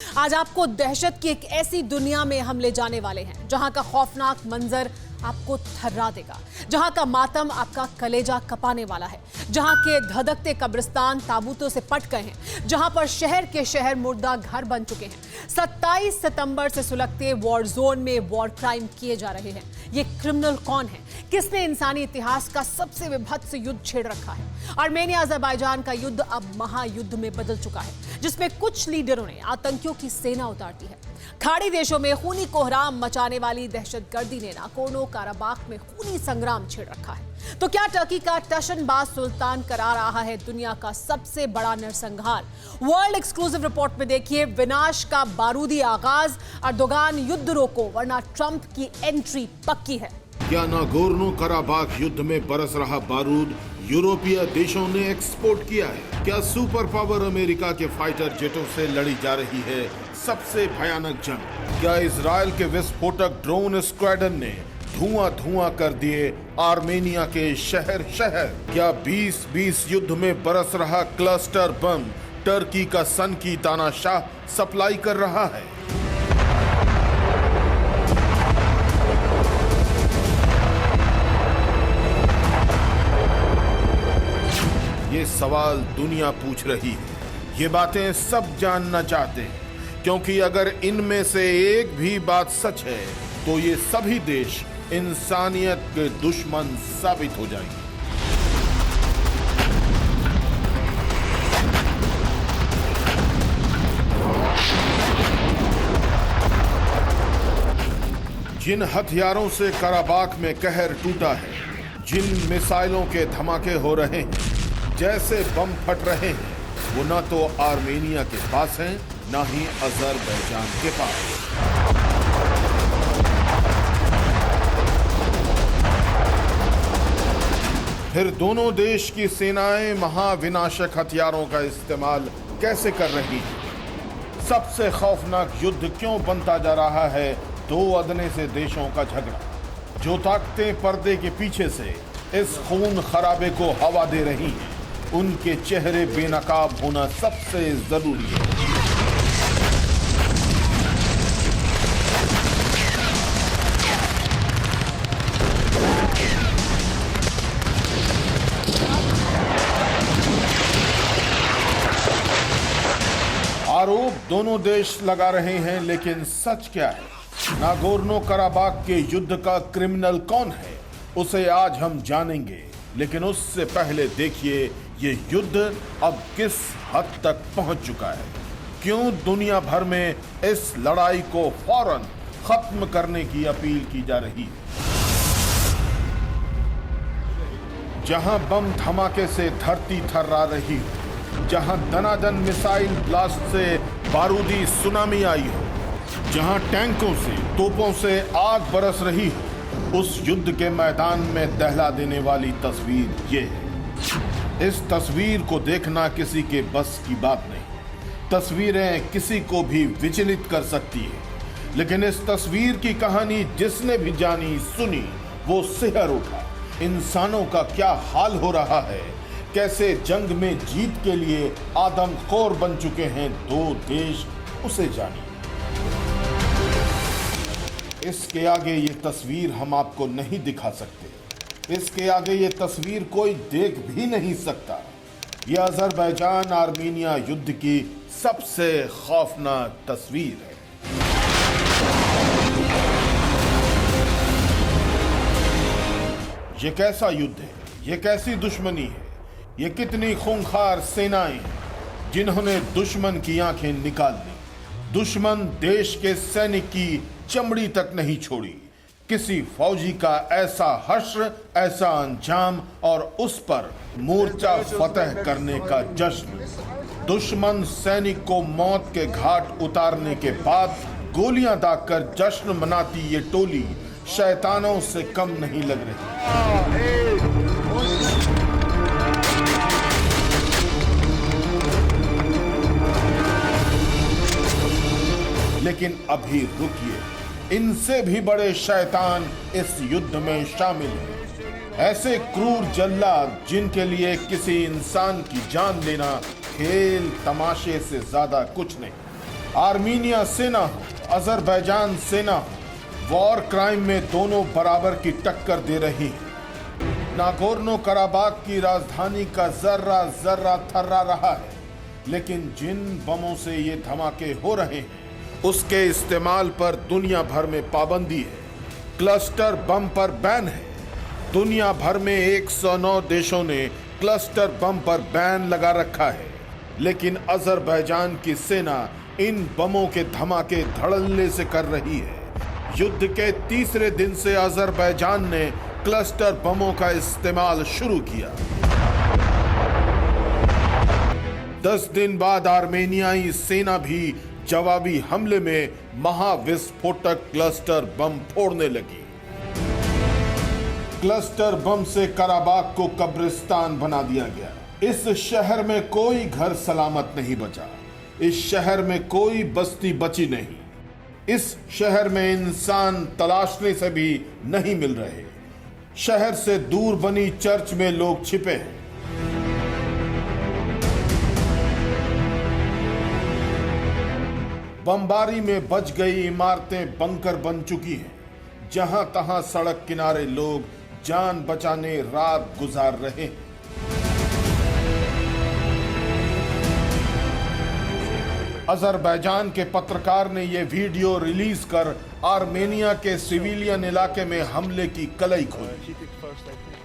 आज आपको दहशत की एक ऐसी दुनिया में हम ले जाने वाले हैं जहां का खौफनाक मंजर आपको थर्रा देगा, जहां का मातम आपका कलेजा कपाने वाला है, जहां के धधकते कब्रिस्तान ताबूतों से पट गए हैं, जहां पर शहर के शहर मुर्दा घर बन चुके हैं। 27 सितंबर से सुलगते वॉर जोन में वॉर क्राइम किए जा रहे हैं। ये क्रिमिनल कौन है? किसने इंसानी इतिहास का सबसे विभत्स युद्ध छेड़ रखा है? आर्मेनिया अजरबैजान का युद्ध अब महायुद्ध में बदल चुका है, जिसमें कुछ लीडरों ने आतंकियों की सेना उतार दी है। खाड़ी देशों में खूनी कोहराम मचाने वाली दहशतगर्दी ने नागोर्नो काराबाख में खूनी संग्राम छेड़ रखा है। तो क्या टर्की का टशनबाज सुल्तान करा रहा है दुनिया का सबसे बड़ा नरसंहार? वर्ल्ड एक्सक्लूसिव रिपोर्ट में देखिए विनाश का बारूदी आगाज। अर्दोगान युद्ध रोको वरना ट्रंप की एंट्री पक्की है। क्या नागोर्नो काराबाख युद्ध में बरस रहा बारूद यूरोपीय देशों ने एक्सपोर्ट किया है? क्या सुपर पावर अमेरिका के फाइटर जेटों से लड़ी जा रही है सबसे भयानक जंग? क्या इजराइल के विस्फोटक ड्रोन स्क्वाड्रन ने धुआं धुआं कर दिए आर्मेनिया के शहर शहर? क्या 2020 युद्ध में बरस रहा क्लस्टर बम टर्की का सन की तानाशाह सप्लाई कर रहा है? ये सवाल दुनिया पूछ रही है, ये बातें सब जानना चाहते हैं, क्योंकि अगर इनमें से एक भी बात सच है तो ये सभी देश इंसानियत के दुश्मन साबित हो जाएंगे। जिन हथियारों से काराबाख में कहर टूटा है, जिन मिसाइलों के धमाके हो रहे हैं, जैसे बम फट रहे हैं, वो ना तो आर्मेनिया के पास हैं, ना ही अजरबैजान के पास। फिर दोनों देश की सेनाएं महाविनाशक हथियारों का इस्तेमाल कैसे कर रही हैं? सबसे खौफनाक युद्ध क्यों बनता जा रहा है दो अदने से देशों का झगड़ा? जो ताकतें पर्दे के पीछे से इस खून खराबे को हवा दे रही हैं, उनके चेहरे बेनकाब होना सबसे जरूरी है। आरोप दोनों देश लगा रहे हैं, लेकिन सच क्या है? नागोर्नो काराबाख के युद्ध का क्रिमिनल कौन है, उसे आज हम जानेंगे। लेकिन उससे पहले देखिए ये युद्ध अब किस हद तक पहुंच चुका है। क्यों दुनिया भर में इस लड़ाई को फौरन खत्म करने की अपील की जा रही है? जहां बम धमाके से धरती थर्रा रही हो, जहां दनादन मिसाइल ब्लास्ट से बारूदी सुनामी आई हो, जहां टैंकों से तोपों से आग बरस रही हो, उस युद्ध के मैदान में दहला देने वाली तस्वीर ये है। इस तस्वीर को देखना किसी के बस की बात नहीं। तस्वीरें किसी को भी विचलित कर सकती है, लेकिन इस तस्वीर की कहानी जिसने भी जानी सुनी वो सिहर उठा। इंसानों का क्या हाल हो रहा है, कैसे जंग में जीत के लिए आदमखोर बन चुके हैं दो देश, उसे जानिए। इसके आगे ये तस्वीर हम आपको नहीं दिखा सकते, इसके आगे ये तस्वीर कोई देख भी नहीं सकता। यह अजरबैजान आर्मेनिया युद्ध की सबसे खौफनाक तस्वीर है। ये कैसा युद्ध है, ये कैसी दुश्मनी है, ये कितनी खूंखार सेनाएं हैं जिन्होंने दुश्मन की आंखें निकाल ली। दुश्मन देश के सैनिक की चमड़ी तक नहीं छोड़ी। किसी फौजी का ऐसा हश्र, ऐसा अंजाम और उस पर मोर्चा फतह करने का जश्न। दुश्मन सैनिक को मौत के घाट उतारने के बाद गोलियां दागकर जश्न मनाती ये टोली शैतानों से कम नहीं लग रही। लेकिन अभी रुकिए, इनसे भी बड़े शैतान इस युद्ध में शामिल हैं। ऐसे क्रूर जल्लाद जिनके लिए किसी इंसान की जान लेना खेल तमाशे से ज्यादा कुछ नहीं। आर्मीनिया सेना हो, अजरबैजान सेना हो, वॉर क्राइम में दोनों बराबर की टक्कर दे रही है। नागोर्नो कराबाख की राजधानी का जर्रा जर्रा थर्रा रहा है, लेकिन जिन बमों से ये धमाके हो रहे हैं उसके इस्तेमाल पर दुनिया भर में पाबंदी है। क्लस्टर बम पर बैन है। दुनिया भर में 109 देशों ने क्लस्टर बम पर बैन लगा रखा है, लेकिन अजरबैजान की सेना इन बमों के धमाके धड़ल्ले से कर रही है। युद्ध के तीसरे दिन से अजरबैजान ने क्लस्टर बमों का इस्तेमाल शुरू किया। 10 दिन बाद आर्मेनियाई सेना भी जवाबी हमले में महाविस्फोटक क्लस्टर बम फोड़ने लगी। क्लस्टर बम से कराबाख को कब्रिस्तान बना दिया गया। इस शहर में कोई घर सलामत नहीं बचा। इस शहर में कोई बस्ती बची नहीं। इस शहर में इंसान तलाशने से भी नहीं मिल रहे। शहर से दूर बनी चर्च में लोग छिपे हैं। बमबारी में बच गई इमारतें बंकर बन चुकी हैं। जहां तहां सड़क किनारे लोग जान बचाने रात गुजार रहे हैं। अजरबैजान के पत्रकार ने यह वीडियो रिलीज कर आर्मेनिया के सिविलियन इलाके में हमले की कलई खोली,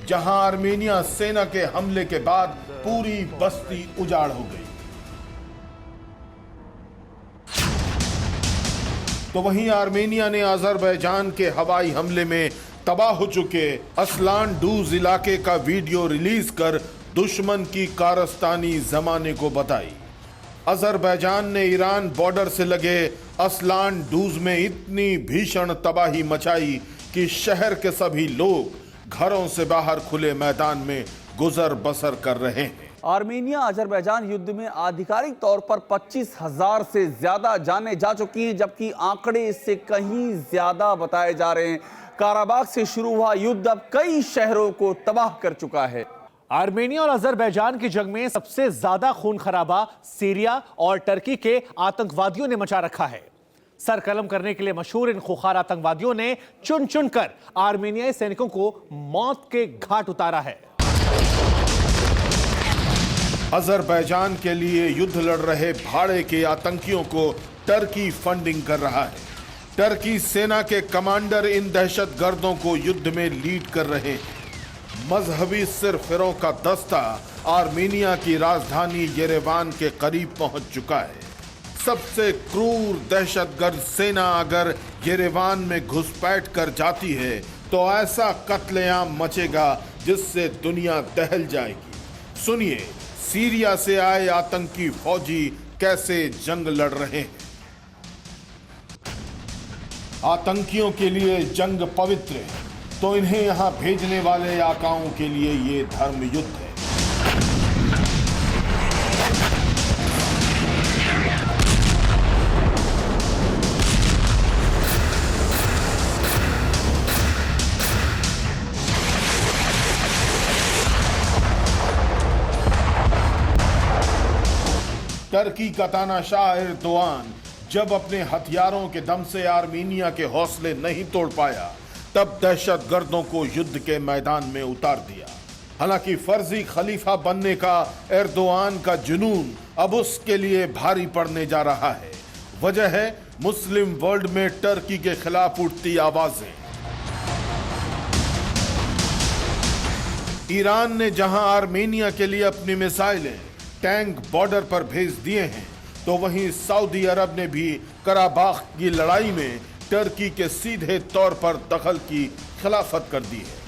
जहां आर्मेनिया सेना के हमले के बाद पूरी बस्ती उजाड़ हो गई। तो वहीं आर्मेनिया ने अजरबैजान के हवाई हमले में तबाह हो चुके असलान डूज इलाके का वीडियो रिलीज कर दुश्मन की कारस्तानी जमाने को बताई। अजरबैजान ने ईरान बॉर्डर से लगे असलान डूज में इतनी भीषण तबाही मचाई कि शहर के सभी लोग घरों से बाहर खुले मैदान में गुजर बसर कर रहे हैं। आर्मेनिया अजरबैजान युद्ध में आधिकारिक तौर पर 25,000 से ज्यादा जानें जा चुकी हैं, जबकि आंकड़े इससे कहीं ज्यादा बताए जा रहे हैं। काराबाख से शुरू हुआ युद्ध अब कई शहरों को तबाह कर चुका है। आर्मेनिया और अजरबैजान की जंग में सबसे ज्यादा खून खराबा सीरिया और टर्की के आतंकवादियों ने मचा रखा है। सर कलम करने के लिए मशहूर इन खुखार आतंकवादियों ने चुन चुन कर आर्मेनियाई सैनिकों को मौत के घाट उतारा है। अजरबैजान के लिए युद्ध लड़ रहे भाड़े के आतंकियों को टर्की फंडिंग कर रहा है। टर्की सेना के कमांडर इन दहशतगर्दों को युद्ध में लीड कर रहे हैं। मजहबी सिरफिरों का दस्ता आर्मेनिया की राजधानी येरेवान के करीब पहुंच चुका है। सबसे क्रूर दहशतगर्द सेना अगर येरेवान में घुसपैठ कर जाती है तो ऐसा कत्लेआम मचेगा जिससे दुनिया दहल जाएगी। सुनिए सीरिया से आए आतंकी फौजी कैसे जंग लड़ रहे हैं। आतंकियों के लिए जंग पवित्र है, तो इन्हें यहां भेजने वाले आकाओं के लिए ये धर्म युद्ध है। टर्की का तानाशाह एर्दोआन जब अपने हथियारों के दम से आर्मीनिया के हौसले नहीं तोड़ पाया, तब दहशतगर्दों को युद्ध के मैदान में उतार दिया। हालांकि फर्जी खलीफा बनने का एर्दोआन का जुनून अब उसके लिए भारी पड़ने जा रहा है। वजह है मुस्लिम वर्ल्ड में टर्की के खिलाफ उठती आवाजें। ईरान ने जहां आर्मेनिया के लिए अपनी मिसाइलें टैंक बॉर्डर पर भेज दिए हैं, तो वहीं सऊदी अरब ने भी कराबाख की लड़ाई में टर्की के सीधे तौर पर दखल की खिलाफत कर दी है।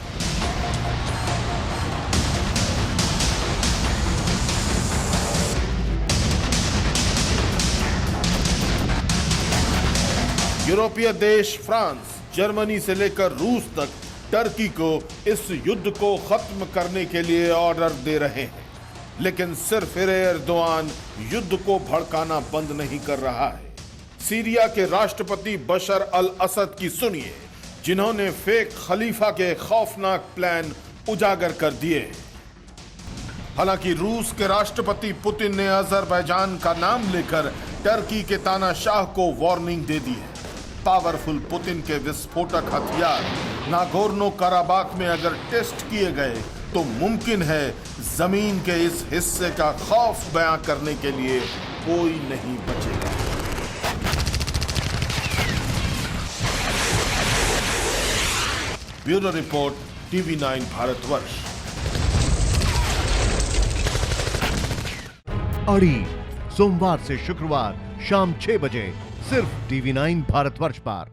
यूरोपीय देश फ्रांस, जर्मनी से लेकर रूस तक टर्की को इस युद्ध को खत्म करने के लिए ऑर्डर दे रहे हैं, लेकिन सिर्फ एर्दोआन युद्ध को भड़काना बंद नहीं कर रहा है। सीरिया के राष्ट्रपति बशर अल असद की सुनिए, जिन्होंने फेक खलीफा के खौफनाक प्लान उजागर कर दिए। हालांकि रूस के राष्ट्रपति पुतिन ने अजरबैजान का नाम लेकर टर्की के तानाशाह को वार्निंग दे दी है। पावरफुल पुतिन के विस्फोटक हथियार नागोर्नो कराबाख में अगर टेस्ट किए गए तो मुमकिन है जमीन के इस हिस्से का खौफ बयां करने के लिए कोई नहीं बचेगा। Bureau report, TV9 Bharatvarsh. अड़ी सोमवार से शुक्रवार शाम 6 बजे सिर्फ TV9 भारतवर्ष पर।